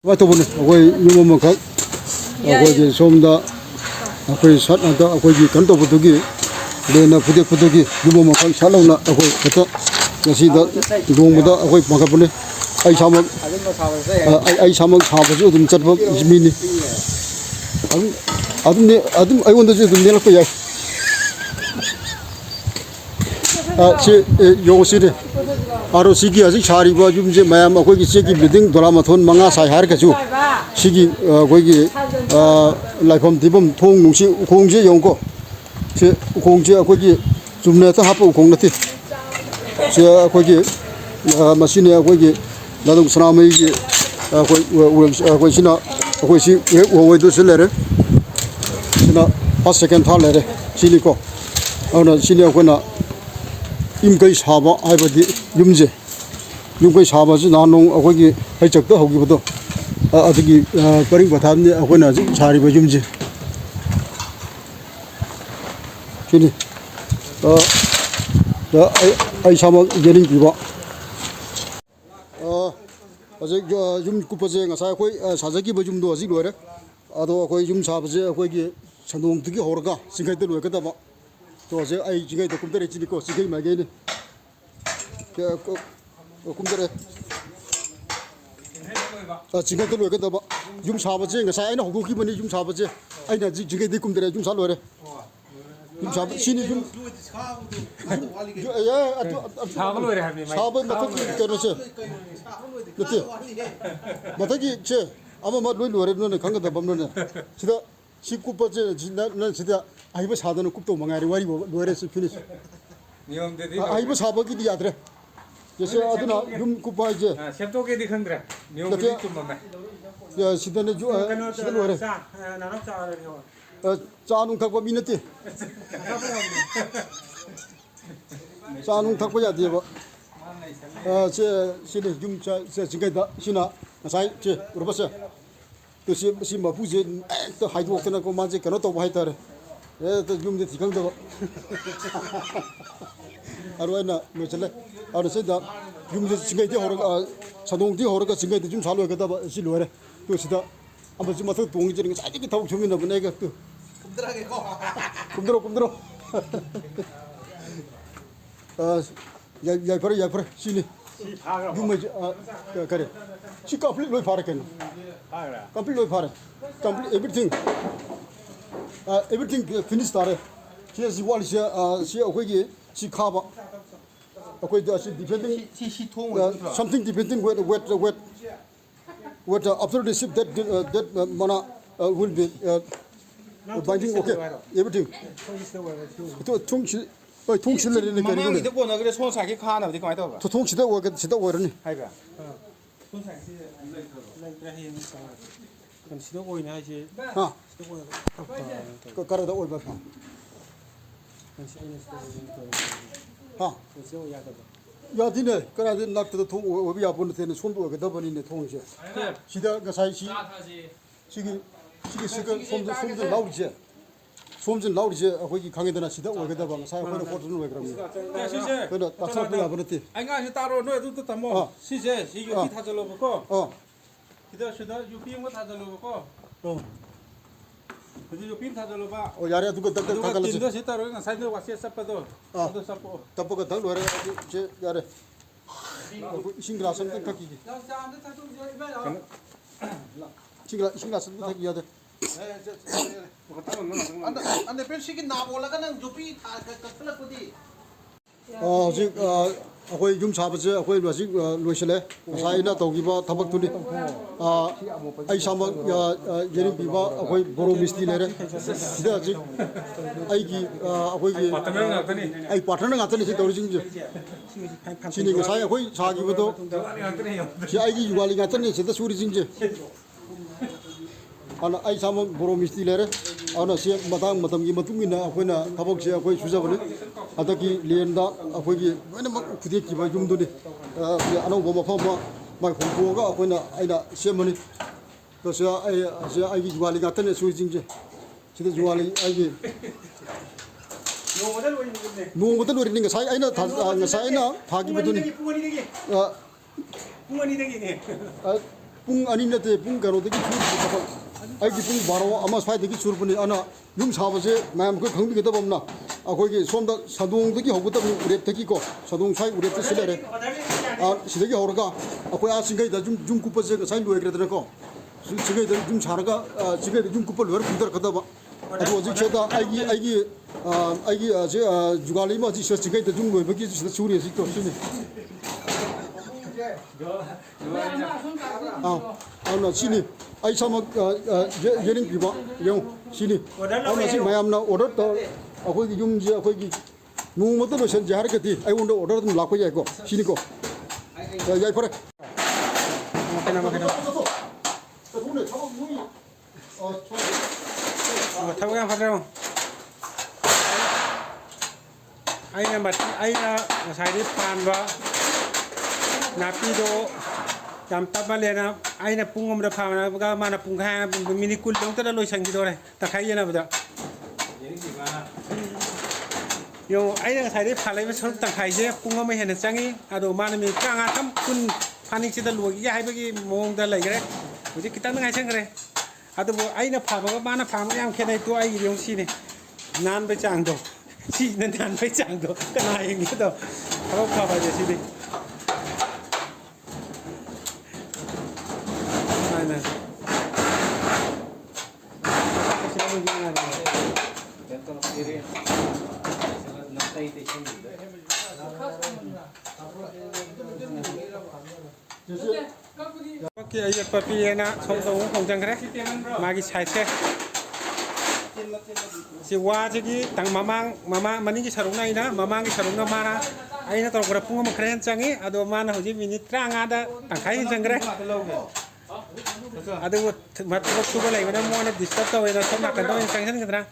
와토보네 아고이 유모모각 아고이 somda 아고이 샷나다 아고이 간도 부두기 레나 부대 부두기 유모모각 샬롱나 아고이 그때 가시다 동무다 아고이 막아보네 아이 사막 사버지 좀 잣버 지미니 아둠 아이원도 좀 내릴 거야 제 요시데 바로 시기 아직 자리고 좀 이제 마야 뭐 거기 시기 빌딩 돌아마 돈 망아 사이 할 거죠 시기 거기 라이폼 디범 통 농시 공지 연고 제 공지 거기 좀 내서 합부 공나티 제 거기 마신에 거기 나도 사람이 거기 신나 거기 시 원외도 쓸래래 신나 파스 세컨드 탈래래 실리고 어느 신이하고나 임거이 사바 아이버디 юм제 юм거이 사바지 나농 거기 해적도 하기보다 어떻게 버링 바탕에 하고는 아직 자리고 юм제 그니 아이 사마 예린 비바 아직 좀 kup어제 가서 거기 사자기 버좀도 아직 로래 아도 거기 좀 사바지 거기 산동 되게 호르가 생각들 왜 그다 봐 तो ऐसे आई जिंगे तो कुम्दरे चीनी को सिंगे मागे ने क्या को कुम्दरे जिंगे तो लोगे तो बा जुम साबजे ngasa ai na hogu ki bani jum sabaje ai na जिंगे दे कुम्दरे जुम सालो रे जुम साब सिनी जुम या साबलो रे हमने साब मतलब करो से नते मतलब कि चे 아마 뭐 로레는 강가다 범는 지다 19번째 지난 지다 아이버 사도는 굽도 망아리 와리 로레스 피니스 니엄데디 아이버 사버기디 야드레 예세 아드나 룸 굽바이제 셉토게 디칸드라 니엄데디 좀 야 시다네 주 시다 로레 나나 짜르요 짜농 탁고 미네티 짜농 탁고 야디바 제 시네 줌차 제 지게다 시나 나사이 제 물어봤어 तो सी मपूजे तो हाइड वक्त ना को मांझे कनो तो भाई तारे ये तो जुम दे थिकंग दो अरवाई ना नो चले और से दा जुम दे सिंगे दे होर सदोंग दे होर का सिंगे दे जुम सालो का दा सी लोरे तो सीधा अब जी मत दोंग जे साइड की थाव जुम ना बने का तो कुमदरो या पर सीनी जुम करे सी कंप्लीट लोई फारे के complete loy phare complete everything finished tare she is wall she akoi she khaba akoi da she depending something depending what after the ship that mana will be binding okay everything to 통실을 내는 게 아니고 이거 뭐 그래 손 사기 카나 어디 가야 돼? 통치다 오르니 하이가 손 사기 렌트라히 kan sido ko ina je ha ko karada oi ba kan sido ha sido ya da ya dine karada nak도 통 오비 아본데 되는 손도 그 더버니네 통이제 시다 그 사이시 시기 손도 나오지 손좀 나오지 거기 강에다나 시다 오게다 봐 사이 거는 포트는 왜 그러면 야 시세 그래 딱딱 아버한테 아이가 시 따로 너도 담어 시세 시 요피 타절로 보고 기다 시다 요피 뭐 타절로 보고 그지 요피 타절로 봐 야래 두고 딱딱 가갈지 너 시 따로 가 사이드 와시 sapado 또 sap고 답보가 당 노래 제 야래 싱글라선 딱기기 싱글라선 딱기야 돼 안돼 벨시기 나볼라가는 조피 깎을거디 지 아고이 좀 잡으지 아고이 로식 로실래 사이나 도기바 타박투리 아이 사마 예린 비바 아고이 보로 미스티레레 시다 지 아이기 아고이 아이 파트너 같은 시 도르징지 시니가 사이 아고이 사기부도 시 아이기 유발이 같은 시다 수리징지 ana ai sama boro misti lere ana se matang matam gi matungina akoina thabok se akoi sujabane adaki lenda akoigi wena mak khudi ki ba jumdo ni ana go ma phama mai khongo ga akoina aina semani to se ai gi juali ga tane sui jingje sida juali ai gi no model wori ninga sai aina sai aina thagi buduni 부모니 되기 네 뿡 아니는데 뿡 가로되기 추르고 아이기 뿡 바로 아마 사이되기 추르분이 아나 룸 사버세 마음 그 강비게다 범나 아 거기 손다 사동되기 하고다 우레되기고 사동 사이 우레트 쓰레래 아 시대기 하러가 아 거기 아신가이다 좀 쿠퍼세 사이 로에 그러더라고 지가 좀 잘가 지가 좀 쿠퍼 로에 군다 가다 봐 아주 어제 제가 아이기 제 주갈이 뭐지 지가 좀 로에 버기 시대 추리에서 있고 신이 나 신이 아이 참아 예능 비바 영 신이 나 지금 마음나 오더도 거기 좀지 거기 누구부터 현재 하르게디 아이 오늘 오더 좀 라고 야고 신이고 야이 버래 makina 돈에 잡아 무이 tahu yang padang aina mat aina sai di pan wa napi do jam tabalena aina pungom da phana ga mana pungha mini kul dong ta loi sang di do re ta khai yana ba yo aina sai di phalai ba sol ta khai je pungom me hen changi ado mana mi kanga tham kun phani chi da lugi ya hai ba gi mong da lai gre uji kita ngai sang gre ado bo aina phama ga mana phama yang khenai to ai yong si ni nan ba chang do si nan ba chang do kana yeng do ro kha ba je si ni aina Oke, ayo papi na song tong kong jang kre, magi sai se. Si wa jegi tang mamang mani ki sarung na ina, mamang ki sarung na mana. Aina tong kore pungo makren changi, ado mana hoji minit trang ada tang kai jang kre. Ado mat ko suba lai mana mo na disturb to ina som na kan do chang san kra.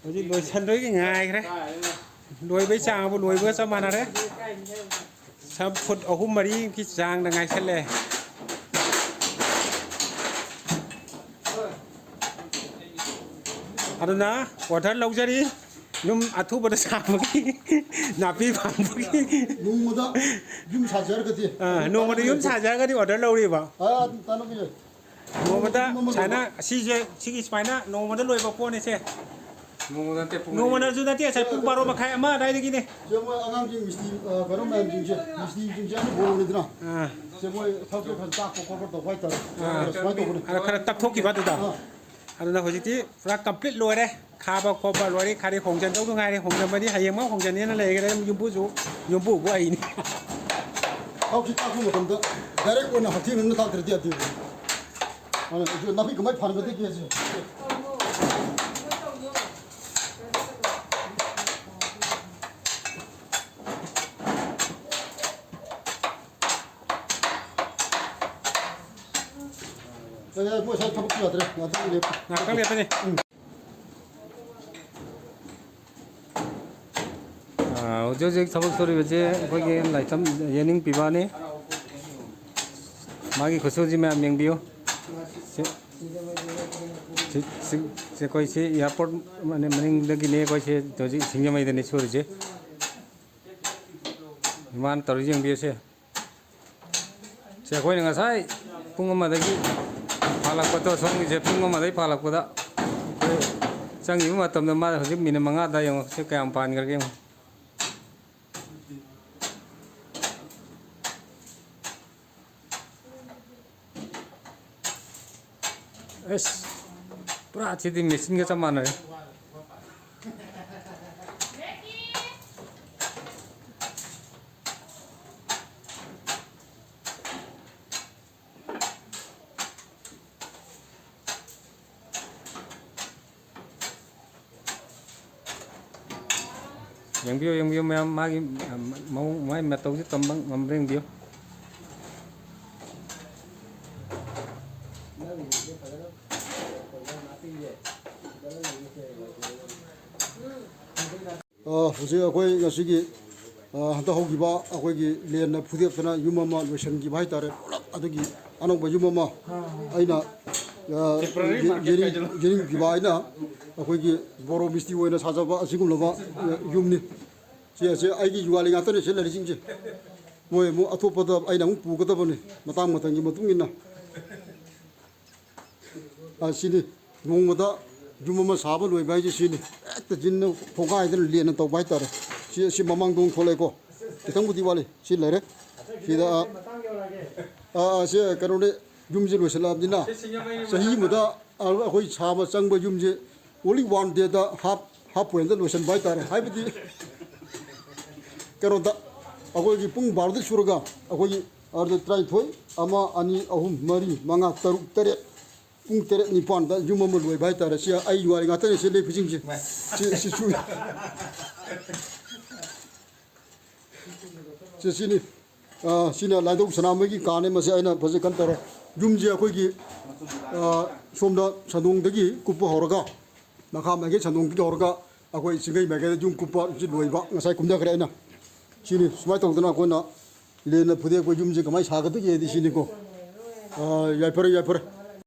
Hoji loi san doi ki ngai kre. Loi bai chang bu loi ba sa mana re. Sam phut ahum mari ki chang da ngai sel le. aduna water luxury num athu bada samagi napi bambugi 농무다 좀 사jar 그지 no mo yum saja ga di order lori ba 아 따는 게 no mo da chana sije sigi spina no mo da loi ba ko ne se no mo na ju na te sai pu baro ma khai ama dai gi ne 저 뭐 안강진 미스티 바로 만 중지 미스티 중지 안 보는데나 저뭐 사서 간 딱고 거버도 화이트 ara khara tak thok ki ba da aduna hojiti pura complete loi re kha ba ko ba loi kha ri khong jan dau ngai ri khong jan ba di hayeng ma khong jan ni na le ga yum bu go ai ni 혹시 딱고 못한다 다른 거는 하티는 다 들지 않지 아니 저 나비 그만 파는 거 되게지 야, 뭐 잘 타먹지 마더래. 나도 예뻐. na ka le pa ni 오저직 사복 소리 베제 거기 라이탐 예닝 비바네 마기 거소지면 명비요 제 거기서 에어포트 만에 머닝 네 거기서 저지 징점이 되는 소리지 만 떨어지 정비에서 제 거기는 가사이 풍금마다기 팔락부터 송 이제 풍금마다기 팔락보다 장이 맞다면 마 hꯧ직 미는 망하다 영 그렇게 안 반 그렇게 es pura jadi mesin ke sama mana yang bio magi mau main metode tambang membreng bio 우리가 거기 가시기 한다 호기바 거기 레나 부대프나 유마마 로션기 바이 따라 아저기 안ong 바 유마마 아이나 제리 기바이나 거기 보로 미스티 오이나 사자바 지금 로바 юм니 제 아이기 유알이 같더니 셀레리 징지 뭐 아토퍼다 아이나 무 부거다 보니 마땅 마땅이 뭐 뚱이나 sini nongmada jumama saba loi bai sini ekta jinna phogai den lian to bai tar si mamang dong thole ko kitang budi wale si lere si da si kanone jumji lo salam dina sahi muda khoi saba changba jumji only one day da half point da lotion bai tar hai budi karo da akoi gi pung bar da suraga akoi arda trai thoi ama ani ahum mari manga taruk tare pung tere nipan da juma mo loi bai tara sia ai yuari ngata ne sele pijing si chu sini sina lai dok sana me gi kane ma se aina phaje kan tara jum ji akoi gi somda sadong da gi kupa horaga nakha ma ge sadong gi horaga akoi singai ma ge jum kupa ji loi ba ngasai kumda kare aina sini sumai tong dana ko na le na phude ko jum ji kamai sa ga de ge di sini ko ya pare